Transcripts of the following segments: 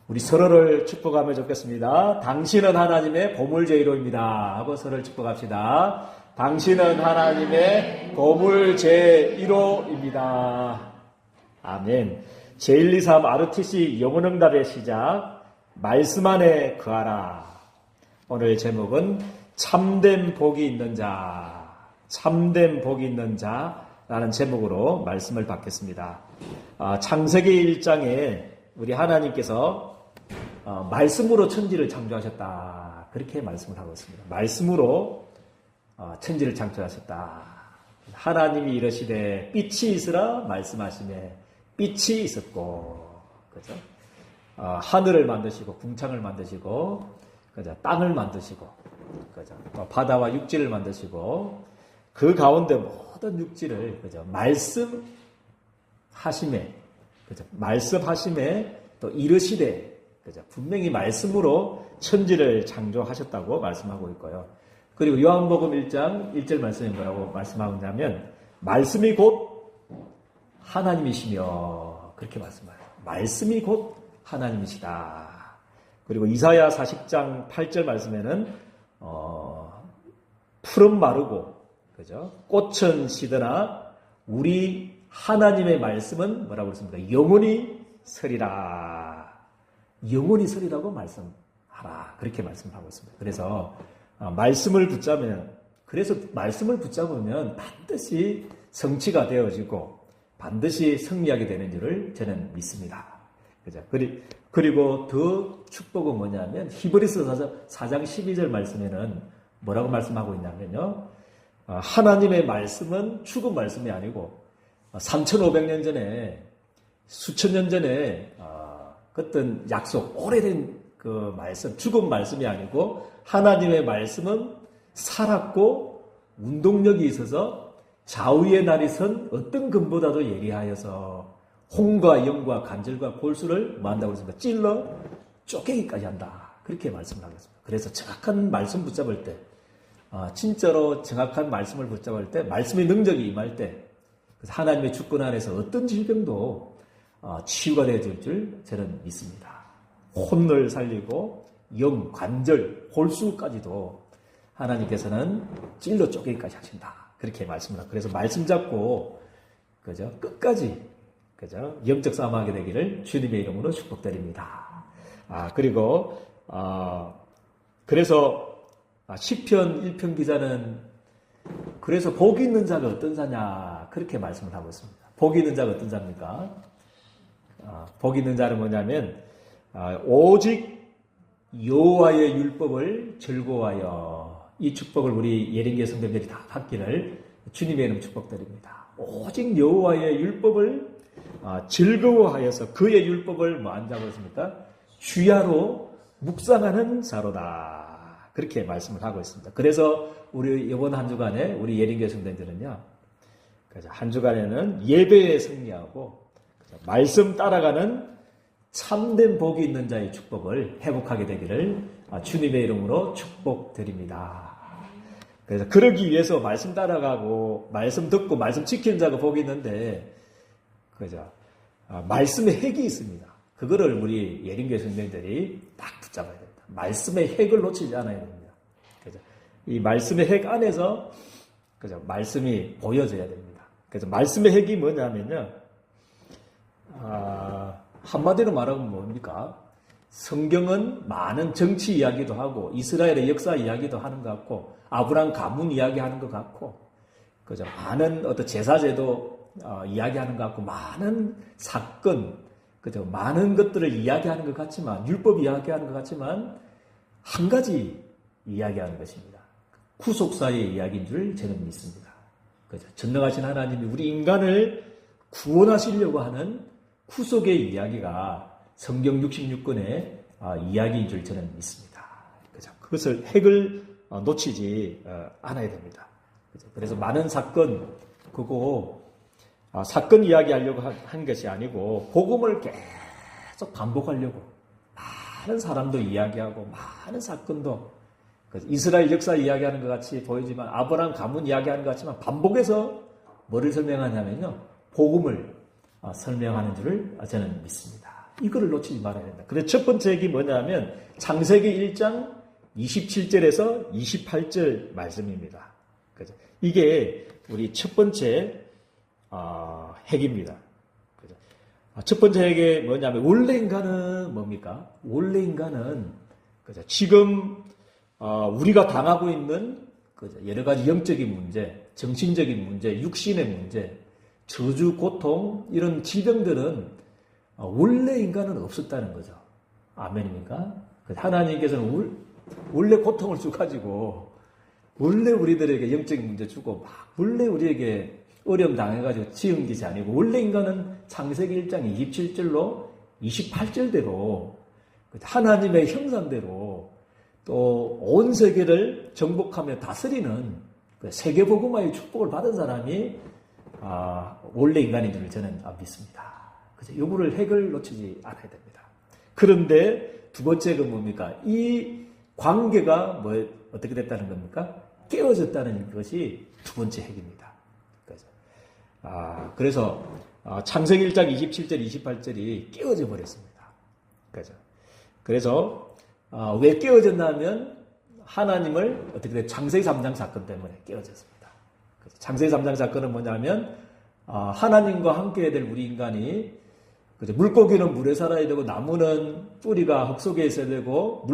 우리 서로를 축복하며 좋겠습니다. 당신은 하나님의 보물 제1호입니다. 하고 서로를 축복합시다. 당신은 하나님의 보물 제1호입니다. 아멘. 제123 RTC 영혼응답의 시작. 말씀 안에 거하라. 오늘 제목은 참된 복이 있는 자, 참된 복이 있는 자라는 제목으로 말씀을 받겠습니다. 창세기 1장에 우리 하나님께서 말씀으로 천지를 창조하셨다. 그렇게 말씀을 하고 있습니다. 말씀으로 천지를 창조하셨다. 하나님이 이르시되 빛이 있으라 말씀하시매 빛이 있었고, 그죠? 하늘을 만드시고 궁창을 만드시고, 그죠? 땅을 만드시고, 그죠? 바다와 육지를 만드시고, 그 가운데 모든 육지를, 그죠? 말씀하심에, 그죠? 말씀하심에 또 이르시되, 그죠? 분명히 말씀으로 천지를 창조하셨다고 말씀하고 있고요. 그리고 요한복음 1장 1절 말씀이 뭐라고 말씀하고 있냐면, 말씀이 곧 하나님이시며, 그렇게 말씀해요. 말씀이 곧 하나님이시다. 그리고 이사야 40장 8절 말씀에는 풀은 마르고, 그죠? 꽃은 시드나 우리 하나님의 말씀은 뭐라고 그랬습니까? 영원히 서리라. 영원히 서리라고 말씀하라. 그렇게 말씀하고 있습니다. 그래서 말씀을 붙잡으면 반드시 성취가 되어지고 반드시 승리하게 되는 줄을 저는 믿습니다. 그죠? 그리고 더 축복은 뭐냐면 히브리서 4장 12절 말씀에는 뭐라고 말씀하고 있냐면요. 하나님의 말씀은 죽은 말씀이 아니고 3,500년 전에 수천 년 전에 어떤 약속, 오래된 그 말씀, 죽은 말씀이 아니고 하나님의 말씀은 살았고 운동력이 있어서 좌우의 날이 선 어떤 금보다도 예리하여서 홍과 영과 관절과 골수를 뭐 한다고 그랬습니까? 찔러 쪼개기까지 한다. 그렇게 말씀을 하겠습니다. 그래서 정확한 말씀 붙잡을 때, 진짜로 정확한 말씀을 붙잡을 때, 말씀의 능력이 임할 때, 그래서 하나님의 주권 안에서 어떤 질병도 치유가 되어질 줄 저는 믿습니다. 혼을 살리고 영, 관절, 골수까지도 하나님께서는 찔러 쪼개기까지 하신다. 그렇게 말씀을 하고, 그래서 말씀 잡고, 그죠? 끝까지, 그죠? 영적 싸움하게 되기를 주님의 이름으로 축복드립니다. 그리고, 그래서, 시편 1편 기자는, 그래서 복이 있는 자가 어떤 자냐, 그렇게 말씀을 하고 있습니다. 복이 있는 자가 어떤 자입니까? 복이 있는 자는 뭐냐면, 오직 여호와의 율법을 즐거워하여, 이 축복을 우리 예린교회 성도들이 다 받기를 주님의 이름 축복드립니다. 오직 여호와의 율법을 즐거워하여서 그의 율법을 뭐 한다고 했습니까? 주야로 묵상하는 자로다. 그렇게 말씀을 하고 있습니다. 그래서 우리 이번 한 주간에 우리 예린교회 성도들은요, 한 주간에는 예배에 승리하고 말씀 따라가는 참된 복이 있는 자의 축복을 회복하게 되기를 주님의 이름으로 축복드립니다. 그래서 그러기 위해서 말씀 따라가고 말씀 듣고 말씀 지키는 자가 복이 있는데, 그죠? 말씀의 핵이 있습니다. 그거를 우리 예린교회 성도들이 딱 붙잡아야 됩니다. 말씀의 핵을 놓치지 않아야 됩니다. 그죠? 이 말씀의 핵 안에서, 그죠? 말씀이 보여져야 됩니다. 그래서 말씀의 핵이 뭐냐면요, 한마디로 말하면 뭡니까? 성경은 많은 정치 이야기도 하고 이스라엘의 역사 이야기도 하는 것 같고 아브라함 가문 이야기하는 것 같고, 그죠? 많은 어떤 제사제도 이야기하는 것 같고 많은 사건, 그죠? 많은 것들을 이야기하는 것 같지만, 율법 이야기하는 것 같지만 한 가지 이야기하는 것입니다. 구속사의 이야기인 줄 저는 믿습니다. 그죠? 전능하신 하나님이 우리 인간을 구원하시려고 하는 구속의 이야기가 성경 66권의 이야기인 줄 저는 믿습니다. 그죠? 그것을 핵을 놓치지 않아야 됩니다. 그죠? 그래서 많은 사건, 사건 이야기하려고 한 것이 아니고 복음을 계속 반복하려고 많은 사람도 이야기하고 많은 사건도 이스라엘 역사 이야기하는 것 같이 보이지만 아브라함 가문 이야기하는 것 같지만 반복해서 뭐를 설명하냐면요, 복음을 설명하는 줄을 저는 믿습니다. 이거를 놓치지 말아야 된다. 그래서 첫 번째 얘기 뭐냐면 창세기 1장 27절에서 28절 말씀입니다. 그죠? 이게 우리 첫 번째 핵입니다. 그죠? 첫 번째 핵이 뭐냐면 원래 인간은 뭡니까? 원래 인간은 그죠? 지금 우리가 당하고 있는 그죠? 여러 가지 영적인 문제, 정신적인 문제, 육신의 문제, 저주, 고통 이런 질병들은 원래 인간은 없었다는 거죠. 아멘입니까? 하나님께서는 원래 고통을 주가지고 원래 우리들에게 영적인 문제 주고 막 원래 우리에게 어려움 당해가지고 지은 것이 아니고 원래 인간은 창세기 1장 27절로 28절대로 하나님의 형상대로 또 온 세계를 정복하며 다스리는 세계복음화의 축복을 받은 사람이 원래 인간인 줄 저는 믿습니다. 그래서 요거를 핵을 놓치지 않아야 됩니다. 그런데 두 번째가 뭡니까? 이 관계가 어떻게 됐다는 겁니까? 깨어졌다는 것이 두 번째 핵입니다. 그래서 창세기 1장 27절, 28절이 깨어져 버렸습니다. 그래서 왜 깨어졌냐면 하나님을 어떻게 돼? 창세기 3장 사건 때문에 깨어졌습니다. 창세기 3장 사건은 뭐냐면 하나님과 함께 해야 될 우리 인간이 물고기는 물에 살아야 되고 나무는 뿌리가 흙 속에 있어야 되고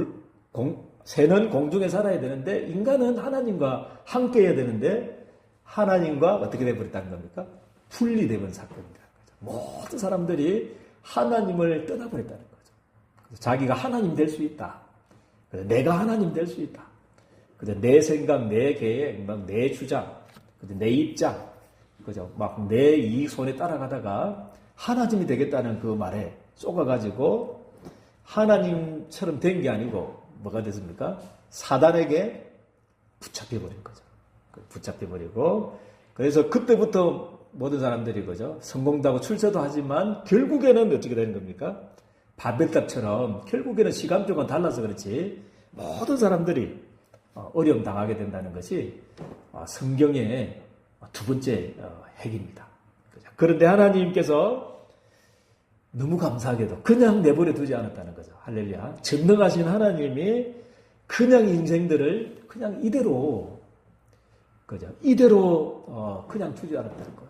새는 공중에 살아야 되는데 인간은 하나님과 함께 해야 되는데 하나님과 어떻게 되어버렸다는 겁니까? 분리되는 사건이라는 거죠. 모든 사람들이 하나님을 떠나버렸다는 거죠. 그래서 자기가 하나님 될 수 있다. 그래서 내가 하나님 될 수 있다. 그래서 내 생각, 내 계획, 내 주장, 내 입장, 그죠? 막 내 이익 손에 따라가다가 하나님이 되겠다는 그 말에 쏘가가지고 하나님처럼 된 게 아니고 뭐가 됐습니까? 사단에게 붙잡혀버린 거죠. 붙잡혀버리고 그래서 그때부터 모든 사람들이 그죠? 성공도 하고 출세도 하지만 결국에는 어떻게 되는 겁니까? 바벨탑처럼 결국에는 시간표가 달라서 그렇지 모든 사람들이 어려움 당하게 된다는 것이 성경의 두 번째 핵입니다. 그런데 하나님께서 너무 감사하게도 그냥 내버려 두지 않았다는 거죠. 할렐루야. 전능하신 하나님이 그냥 인생들을 그냥 이대로 그냥 두지 않았다는 거예요.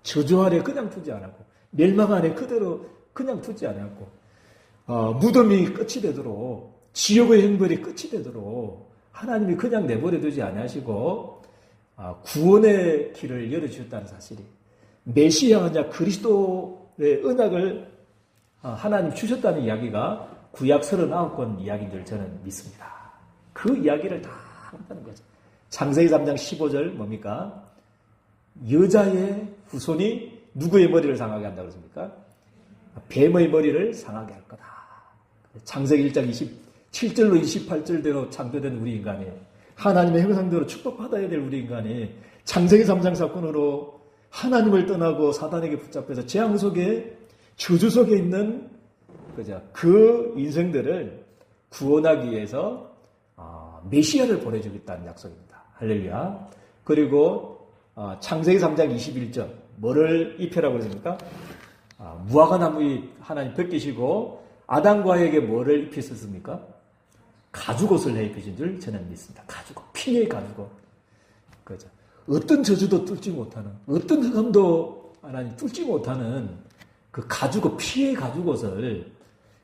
저주 아래 그냥 두지 않았고 멸망 아래 그대로 그냥 두지 않았고 무덤이 끝이 되도록 지옥의 형벌이 끝이 되도록 하나님이 그냥 내버려 두지 않으시고 구원의 길을 열어주셨다는 사실이 메시아냐 그리스도의 언약을 하나님 주셨다는 이야기가 구약 39권 이야기인 줄 저는 믿습니다. 그 이야기를 다 한다는 거죠. 창세기 3장 15절 뭡니까? 여자의 후손이 누구의 머리를 상하게 한다고 그랬습니까? 뱀의 머리를 상하게 할 거다. 창세기 1장 27절로 28절대로 창조된 우리 인간이 하나님의 형상대로 축복받아야 될 우리 인간이 창세기 3장 사건으로 하나님을 떠나고 사단에게 붙잡혀서 재앙 속에 저주 속에 있는 그 인생들을 구원하기 위해서 메시아를 보내주겠다는 약속입니다. 할렐루야. 그리고 창세기 3장 21절 뭐를 입혀라고 그랬습니까? 무화과 나무에 하나님 벗기시고 아담과에게 뭐를 입히셨습니까? 가죽옷을 내입히신 줄 저는 믿습니다. 가죽옷, 피의 가죽옷. 그죠? 어떤 저주도 뚫지 못하는, 어떤 흑암도 하나님 뚫지 못하는 그 가죽옷, 피의 가죽옷을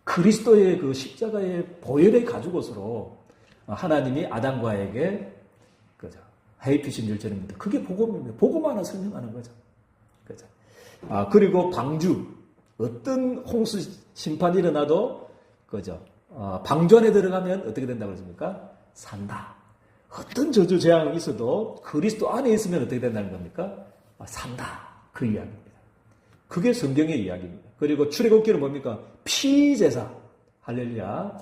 그리스도의 그 십자가의 보혈의 가죽옷으로 하나님이 아담과에게 그죠? 해입히신 줄 저는 믿습니다. 그게 복음입니다. 복음 하나 설명하는 거죠. 그죠? 그리고 방주, 어떤 홍수 심판이 일어나도 그죠? 방주 안에 들어가면 어떻게 된다고 그러십니까? 산다. 어떤 저주 재앙이 있어도 그리스도 안에 있으면 어떻게 된다는 겁니까? 산다. 그 이야기입니다. 그게 성경의 이야기입니다. 그리고 출애굽기는 뭡니까? 피제사. 할렐루야.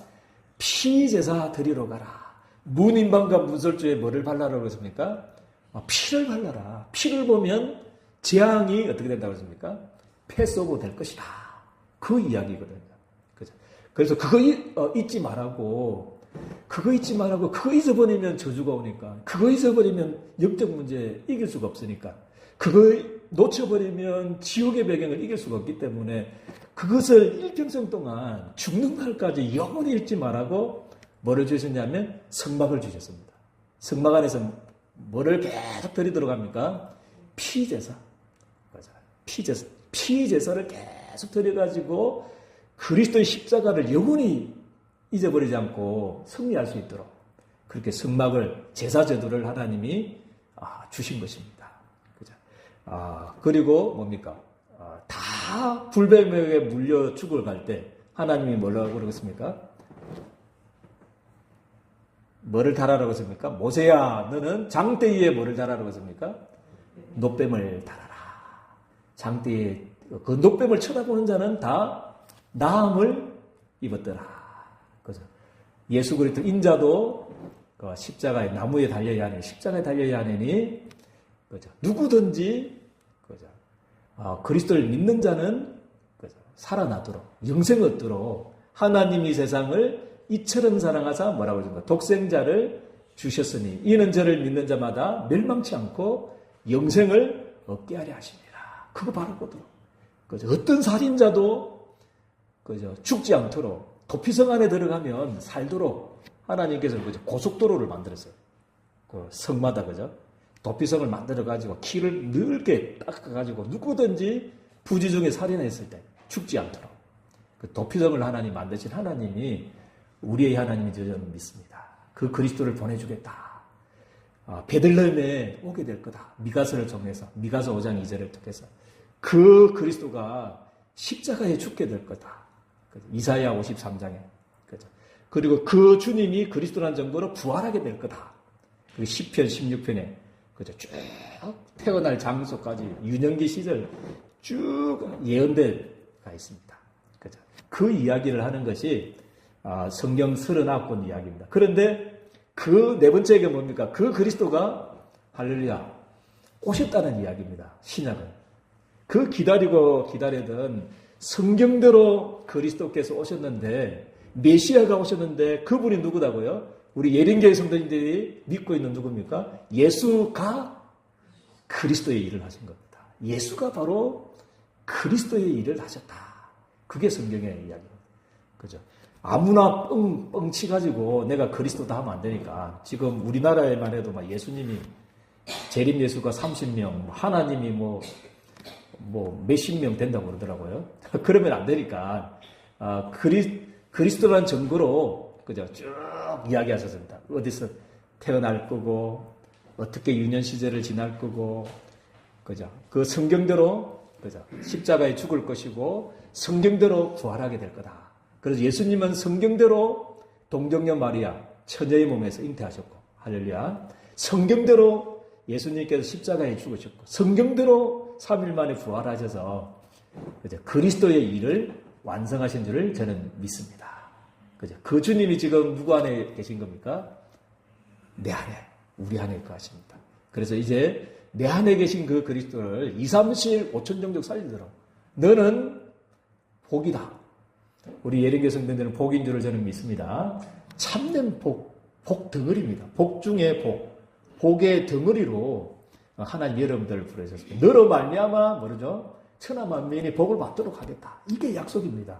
피제사 드리러 가라. 문인방과 문설주에 뭐를 발라라고 그랬습니까? 피를 발라라. 피를 보면 재앙이 어떻게 된다고 그랬습니까? 패스오버 될 것이다. 그 이야기거든요. 그죠? 그래서 그거 잊지 말라고. 그거 잊어버리면 저주가 오니까. 그거 잊어버리면 영적 문제 이길 수가 없으니까. 그거 놓쳐버리면 지옥의 배경을 이길 수가 없기 때문에 그것을 일평생 동안 죽는 날까지 영원히 잃지 말라고 뭐를 주셨냐면 성막을 주셨습니다. 성막 안에서 뭐를 계속 드리도록 합니까? 피제사. 맞아요. 피제사를 계속 드려가지고 그리스도의 십자가를 영원히 잊어버리지 않고 승리할 수 있도록 그렇게 성막을 제사제도를 하나님이 주신 것입니다. 그죠? 그리고 뭡니까? 다 불뱀에게 물려 죽을 갈 때 하나님이 뭐라고 그러겠습니까? 뭐를 달아라고 했습니까? 모세야, 너는 장대 위에 뭐를 달아라고 했습니까? 놋뱀을 달아라. 장대에 그 놋뱀을 쳐다보는 자는 다 나음을 입었더라. 그죠? 예수 그리스도 인자도 그 십자가에 나무에 달려야 하니 십자가에 달려야 하니 그죠? 누구든지 그죠? 그리스도를 믿는 자는 그죠? 살아나도록 영생을 얻도록 하나님이 세상을 이처럼 사랑하사 뭐라고 하십니까? 독생자를 주셨으니 이는 저를 믿는 자마다 멸망치 않고 영생을 얻게 하려 하십니다. 그거 바로 거든. 그죠? 어떤 살인자도 그죠? 죽지 않도록 도피성 안에 들어가면 살도록 하나님께서 그죠? 고속도로를 만들었어요. 그 성마다 그죠? 도피성을 만들어 가지고 키를 넓게 닦아 가지고 누구든지 부지 중에 살인했을 때 죽지 않도록 그 도피성을 하나님 만드신 하나님이 우리의 하나님이 저는 믿습니다. 그 그리스도를 보내주겠다. 베들레헴에 오게 될 거다. 미가서를 통해서 미가서 5장 2절을 통해서 그 그리스도가 십자가에 죽게 될 거다. 이사야 53장에 그리고 그 주님이 그리스도라는 정보로 부활하게 될 거다. 그 시편 16편에 그죠? 쭉 태어날 장소까지 유년기 시절 쭉 예언되가 있습니다. 그죠? 그 이야기를 하는 것이 성경 39권 이야기입니다. 그런데 그 네 번째가 뭡니까? 그 그리스도가 할렐루야 오셨다는 이야기입니다. 신약은. 그 기다리던 성경대로 그리스도께서 오셨는데 메시아가 오셨는데 그분이 누구다고요? 우리 예린교회 성도님들이 믿고 있는 누굽니까? 예수가 그리스도의 일을 하신 겁니다. 예수가 바로 그리스도의 일을 하셨다. 그게 성경의 이야기입니다. 그죠? 아무나 뻥치 가지고 내가 그리스도다 하면 안 되니까 지금 우리나라에만 해도 막 예수님이 재림 예수가 30명, 하나님이 뭐 몇십 명 된다고 그러더라고요. 그러면 안 되니까 그리스도라는 증거로 그죠? 쭉 이야기하셨습니다. 어디서 태어날 거고 어떻게 유년 시절을 지날 거고 그죠? 그 성경대로 그죠? 십자가에 죽을 것이고 성경대로 부활하게 될 거다. 그래서 예수님은 성경대로 동정녀 마리아 처녀의 몸에서 잉태하셨고 할렐루야. 성경대로 예수님께서 십자가에 죽으셨고 성경대로 3일 만에 부활하셔서 그죠? 그리스도의 일을 완성하신 줄을 저는 믿습니다. 그죠? 그 주님이 지금 누구 안에 계신 겁니까? 내 안에, 우리 안에 거하십니다. 그래서 이제 내 안에 계신 그 그리스도를 2, 3일 5천 정도 살리도록 너는 복이다. 우리 예린교 성도들은 복인 줄을 저는 믿습니다. 참된 복 덩어리입니다. 복 중에 복의 덩어리로 하나님 여러분들을 부르셨습니다. 너로 말미암아 뭐죠? 천하 만민이 복을 받도록 하겠다. 이게 약속입니다.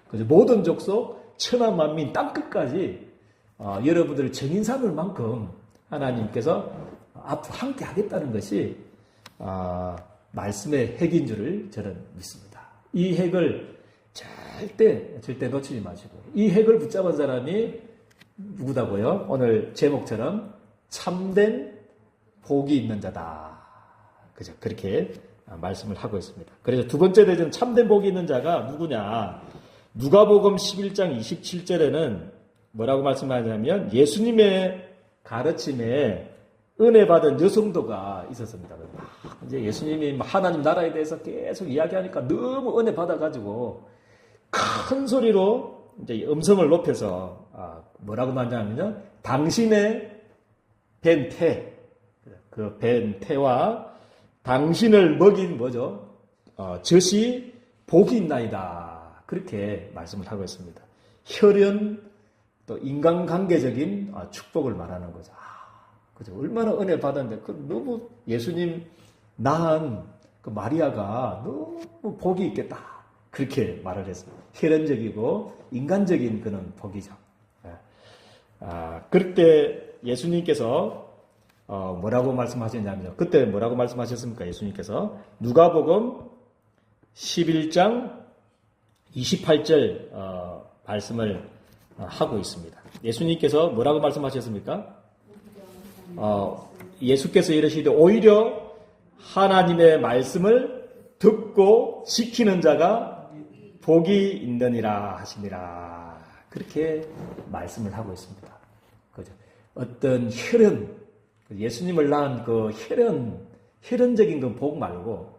그래서 모든 족속 천하 만민 땅끝까지 여러분들 정인 삼을 만큼 하나님께서 앞으로 함께 하겠다는 것이 말씀의 핵인 줄을 저는 믿습니다. 이 핵을 절대 놓치지 마시고 이 핵을 붙잡은 사람이 누구다고요? 오늘 제목처럼 참된 복이 있는 자다. 그죠? 그렇게 말씀을 하고 있습니다. 그래서 두 번째 대전 참된 복이 있는 자가 누구냐? 누가복음 11장 27절에는 뭐라고 말씀하냐면 예수님의 가르침에 은혜 받은 여성도가 있었습니다. 이제 예수님이 하나님 나라에 대해서 계속 이야기하니까 너무 은혜 받아가지고 큰 소리로 이제 음성을 높여서 뭐라고 말하냐면요, 당신의 벤 태, 그 벤 태와 당신을 먹인 뭐죠? 젖이 복이 있나이다. 그렇게 말씀을 하고 있습니다. 혈연 또 인간관계적인 축복을 말하는 거죠. 그죠? 얼마나 은혜 받았는데, 너무 예수님 낳은 그 마리아가 너무 복이 있겠다. 그렇게 말을 했습니다. 혈연적이고 인간적인 그런 복이죠. 그럴 때 예수님께서 뭐라고 말씀하셨냐면요. 그때 뭐라고 말씀하셨습니까? 예수님께서 누가복음 11장 28절 말씀을 하고 있습니다. 예수님께서 뭐라고 말씀하셨습니까? 예수께서 이르시되 오히려 하나님의 말씀을 듣고 지키는 자가 복이 있느니라 하시니라. 그렇게 말씀을 하고 있습니다. 그죠? 어떤 혈연, 예수님을 낳은 그 혈연적인 그 복 말고,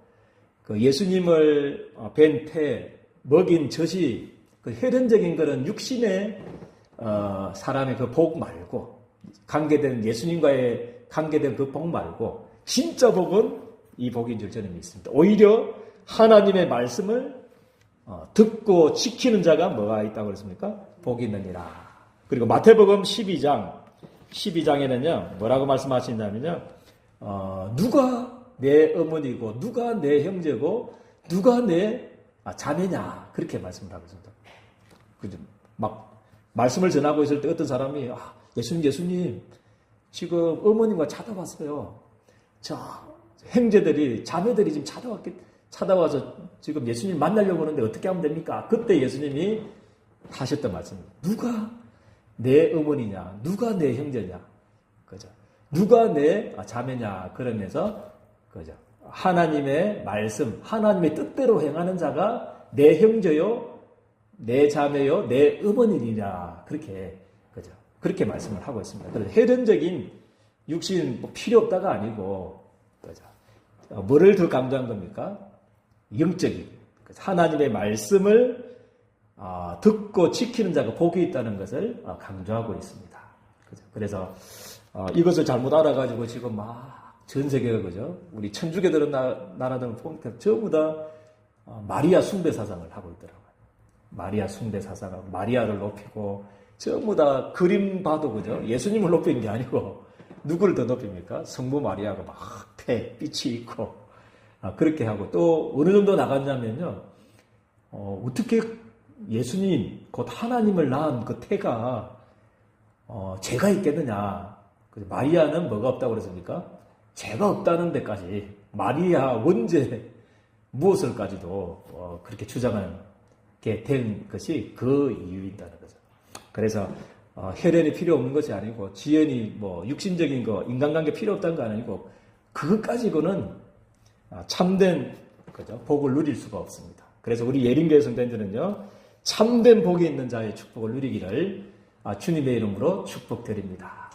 그 예수님을 뵌 태, 먹인 젖이 그 혈연적인 그런 육신의 사람의 그 복 말고, 관계된 예수님과의 관계된 그 복 말고, 진짜 복은 이 복인 줄 저는 믿습니다. 오히려 하나님의 말씀을 듣고 지키는 자가 뭐가 있다고 그랬습니까? 복이 있느니라. 그리고 마태복음 12장에는요, 뭐라고 말씀하시냐면요, 누가 내 어머니고, 누가 내 형제고, 누가 내 자매냐. 그렇게 말씀을 하고 있습니다. 그죠? 막, 말씀을 전하고 있을 때 어떤 사람이, 예수님, 지금 어머님과 찾아왔어요. 형제들이, 자매들이 지금 찾아와서 지금 예수님 만나려고 하는데 어떻게 하면 됩니까? 그때 예수님이 하셨던 말씀입니다. 누가 내 어머니냐? 누가 내 형제냐? 그죠? 누가 내 자매냐? 그러면서, 그죠? 하나님의 말씀, 하나님의 뜻대로 행하는 자가 내 형제요, 내 자매요, 내 어머니니라. 그렇게, 그죠? 그렇게 말씀을 하고 있습니다. 그래서 혈연적인 육신 필요 없다가 아니고, 그죠? 뭐를 더 강조한 겁니까? 영적인. 하나님의 말씀을 듣고 지키는 자가 복이 있다는 것을 강조하고 있습니다. 그죠? 그래서 이것을 잘못 알아가지고 지금 막 전 세계가 그죠? 우리 천주교 들은 나라들은 보면 전부 다 마리아 숭배 사상을 하고 있더라고요. 마리아 숭배 사상하고 마리아를 높이고 전부 다 그림 봐도 그죠? 예수님을 높이는 게 아니고 누구를 더 높입니까? 성부 마리아가 막 빛이 있고 그렇게 하고 또 어느 정도 나갔냐면요. 어떻게 예수님 곧 하나님을 낳은 그 태가 죄가 있겠느냐? 마리아는 뭐가 없다고 그랬습니까? 죄가 없다는 데까지 마리아 원죄 무엇을까지도 그렇게 주장하는 게 된 것이 그 이유이다는 거죠. 그래서 혈연이 필요 없는 것이 아니고 지연이 뭐 육신적인 거 인간관계 필요 없다는 거 아니고 그것까지고는 참된 그죠? 복을 누릴 수가 없습니다. 그래서 우리 예림교회 성도님들은요 참된 복이 있는 자의 축복을 누리기를 주님의 이름으로 축복드립니다.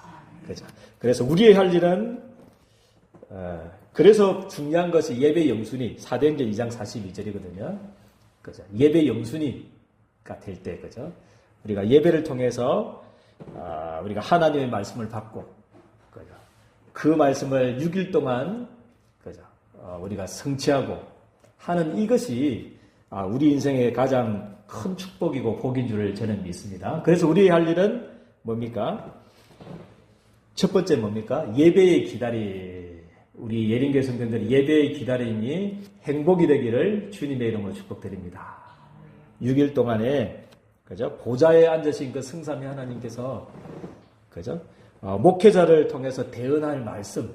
그죠? 그래서 우리의 할 일은 그래서 중요한 것이 예배 영순위 사도행전 2장 42절이거든요. 그죠? 예배 영순위가 될 때 그죠? 우리가 예배를 통해서 우리가 하나님의 말씀을 받고 그죠? 그 말씀을 6일 동안 그죠? 우리가 성취하고 하는 이것이 우리 인생의 가장 큰 축복이고 복인 줄 저는 믿습니다. 그래서 우리의 할 일은 뭡니까? 첫 번째 뭡니까? 예배의 기다림. 우리 예림교회 성도님들이 예배의 기다림이 행복이 되기를 주님의 이름으로 축복드립니다. 6일 동안에 그죠? 보좌에 앉으신 그 성삼위 하나님께서 그죠? 목회자를 통해서 대언할 말씀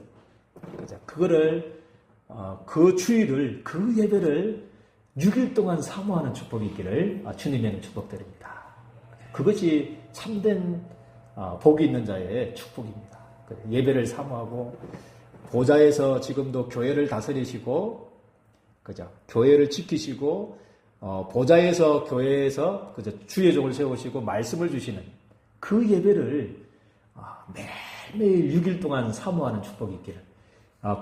그죠? 그거를 그 주일을 그 예배를 6일 동안 사모하는 축복이 있기를 주님의 이름으로 축복드립니다. 그것이 참된 복이 있는 자의 축복입니다. 예배를 사모하고 보좌에서 지금도 교회를 다스리시고, 그죠? 교회를 지키시고, 보좌에서 교회에서 그죠? 주의 종을 세우시고 말씀을 주시는 그 예배를 매일매일 6일 동안 사모하는 축복이 있기를.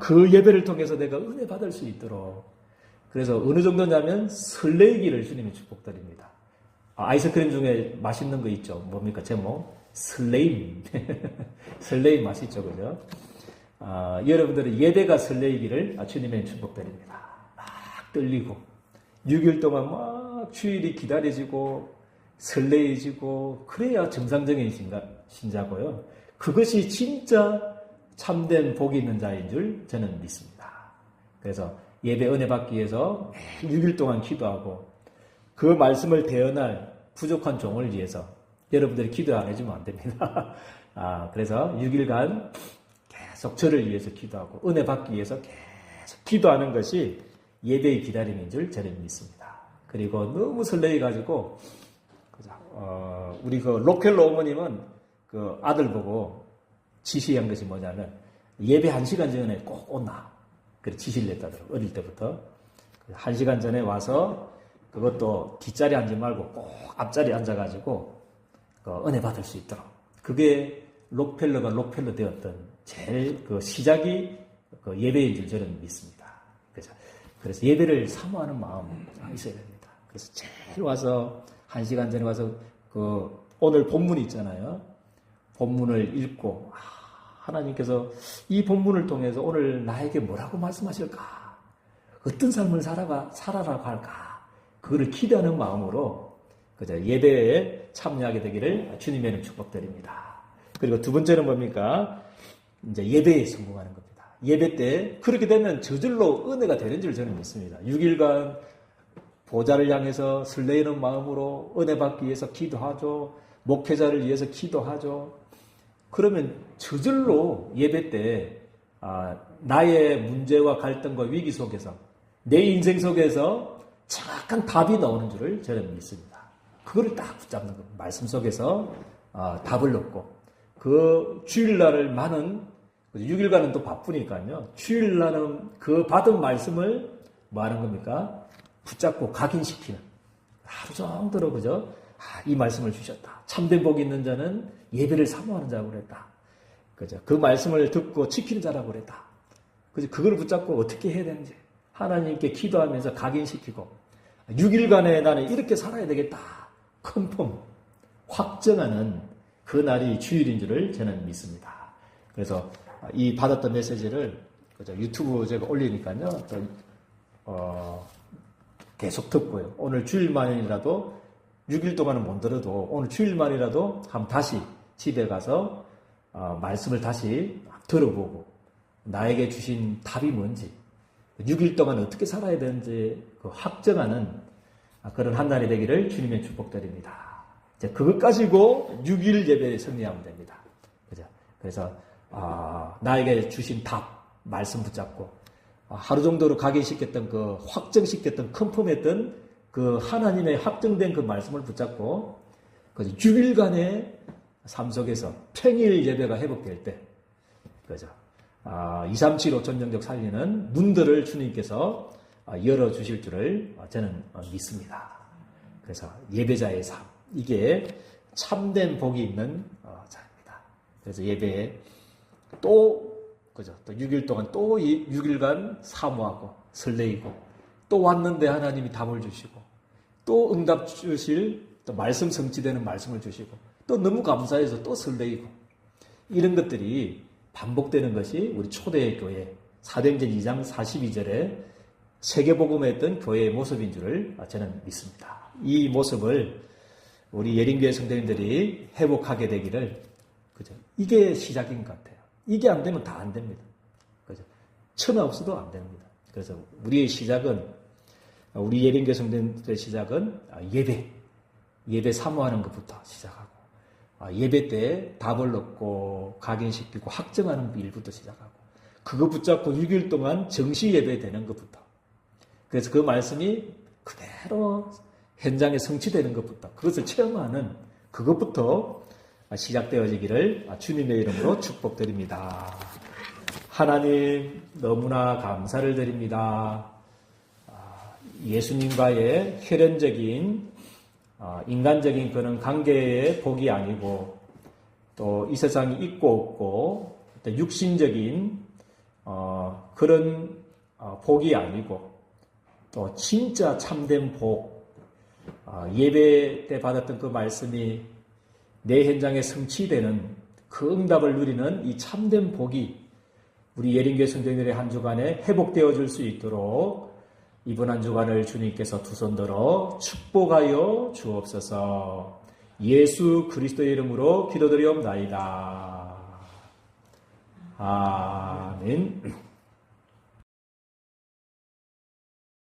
그 예배를 통해서 내가 은혜 받을 수 있도록. 그래서 어느 정도냐면 설레이기를 주님이 축복드립니다. 아이스크림 중에 맛있는 거 있죠. 뭡니까? 제목? 설레임. 설레임 맛있죠, 그죠? 여러분들은 예배가 설레이기를 주님의 축복드립니다. 막 떨리고 6일 동안 막 주일이 기다려지고 설레이지고 그래야 정상적인 신자고요. 그것이 진짜 참된 복이 있는 자인 줄 저는 믿습니다. 그래서 예배 은혜 받기 위해서 매일 6일 동안 기도하고 그 말씀을 대언할 부족한 종을 위해서 여러분들이 기도 안 해주면 안 됩니다. 그래서 6일간 계속 저를 위해서 기도하고 은혜 받기 위해서 계속 기도하는 것이 예배의 기다림인 줄 저는 믿습니다. 그리고 너무 설레가지고 우리 그 로켈로 어머님은 그 아들 보고 지시한 것이 뭐냐면 예배 1시간 전에 꼭 온나. 그래 지시를 냈다더라고요. 어릴 때부터. 1시간 전에 와서 그것도 뒷자리에 앉지 말고 꼭 앞자리에 앉아가지고 은혜 받을 수 있도록. 그게 록펠러가 록펠러 되었던 제일 그 시작이 그 예배인 줄 저는 믿습니다. 그래서 예배를 사모하는 마음 있어야 됩니다. 그래서 제일 와서 1시간 전에 와서 그 오늘 본문이 있잖아요. 본문을 읽고 하나님께서 이 본문을 통해서 오늘 나에게 뭐라고 말씀하실까? 어떤 삶을 살아라고 할까? 그거를 기대하는 마음으로 예배에 참여하게 되기를 주님의 축복드립니다. 그리고 두 번째는 뭡니까? 이제 예배에 성공하는 겁니다. 예배 때 그렇게 되면 저절로 은혜가 되는 줄 저는 믿습니다. 6일간 보좌를 향해서 설레이는 마음으로 은혜 받기 위해서 기도하죠. 목회자를 위해서 기도하죠. 그러면 저절로 예배 때 나의 문제와 갈등과 위기 속에서 내 인생 속에서 정확한 답이 나오는 줄을 저는 믿습니다. 그거를 딱 붙잡는 겁니다. 말씀 속에서 답을 얻고 그 주일날을 많은 6일간은 또 바쁘니까요. 주일날은 그 받은 말씀을 뭐 하는 겁니까? 붙잡고 각인시키는. 하루 정도로 그죠? 이 말씀을 주셨다. 참된 복이 있는 자는 예배를 사모하는 자라고 그랬다. 그죠? 그 말씀을 듣고 지키는 자라고 그랬다. 그죠? 그걸 붙잡고 어떻게 해야 되는지 하나님께 기도하면서 각인시키고 6일간에 나는 이렇게 살아야 되겠다. 컨펌, 확정하는 그 날이 주일인 줄을 저는 믿습니다. 그래서 이 받았던 메시지를 그죠? 유튜브 제가 올리니까요. 또 계속 듣고요. 오늘 주일만이라도 6일 동안은 못 들어도 오늘 주일만이라도 한번 다시 집에 가서 말씀을 다시 들어보고 나에게 주신 답이 뭔지 6일 동안 어떻게 살아야 되는지 그 확정하는 그런 한 날이 되기를 주님의 축복드립니다. 이제 그것 가지고 6일 예배에 승리하면 됩니다. 그죠? 그래서 나에게 주신 답 말씀 붙잡고 하루 정도로 각인시켰던 그 확정시켰던 컨펌했던 그 하나님의 확정된 그 말씀을 붙잡고 그 6일간의 삶 속에서 평일 예배가 회복될 때 그죠? 237 5천 영적 살리는 문들을 주님께서 열어주실 줄을 저는 믿습니다. 그래서 예배자의 삶 이게 참된 복이 있는 자입니다. 그래서 예배에 그죠? 또 6일 동안 또 6일간 사모하고 설레이고 또 왔는데 하나님이 답을 주시고 또 응답 주실 또 말씀 성취되는 말씀을 주시고 또 너무 감사해서 또 설레이고 이런 것들이 반복되는 것이 우리 초대의 교회 사도행전 2장 42절에 세계복음했던 교회의 모습인 줄을 저는 믿습니다. 이 모습을 우리 예린교회 성도님들이 회복하게 되기를 그죠? 이게 시작인 것 같아요. 이게 안 되면 다 안 됩니다. 그죠? 천하 없어도 안 됩니다. 그래서 우리의 시작은 우리 예린교회 성도님들의 시작은 예배 사모하는 것부터 시작하고 예배 때 답을 얻고 각인시키고 확정하는 일부터 시작하고 그거 붙잡고 6일 동안 정시 예배 되는 것부터 그래서 그 말씀이 그대로 현장에 성취되는 것부터 그것을 체험하는 그것부터 시작되어지기를 주님의 이름으로 축복드립니다. 하나님 너무나 감사를 드립니다. 예수님과의 혈연적인 인간적인 그런 관계의 복이 아니고 또 이 세상이 있고 없고 또 육신적인 그런 복이 아니고 또 진짜 참된 복 예배 때 받았던 그 말씀이 내 현장에 성취되는 그 응답을 누리는 이 참된 복이 우리 예린교회 성도님들의 한 주간에 회복되어 줄 수 있도록 이번 한 주간을 주님께서 두 손 들어 축복하여 주옵소서. 예수 그리스도의 이름으로 기도드리옵나이다. 아멘.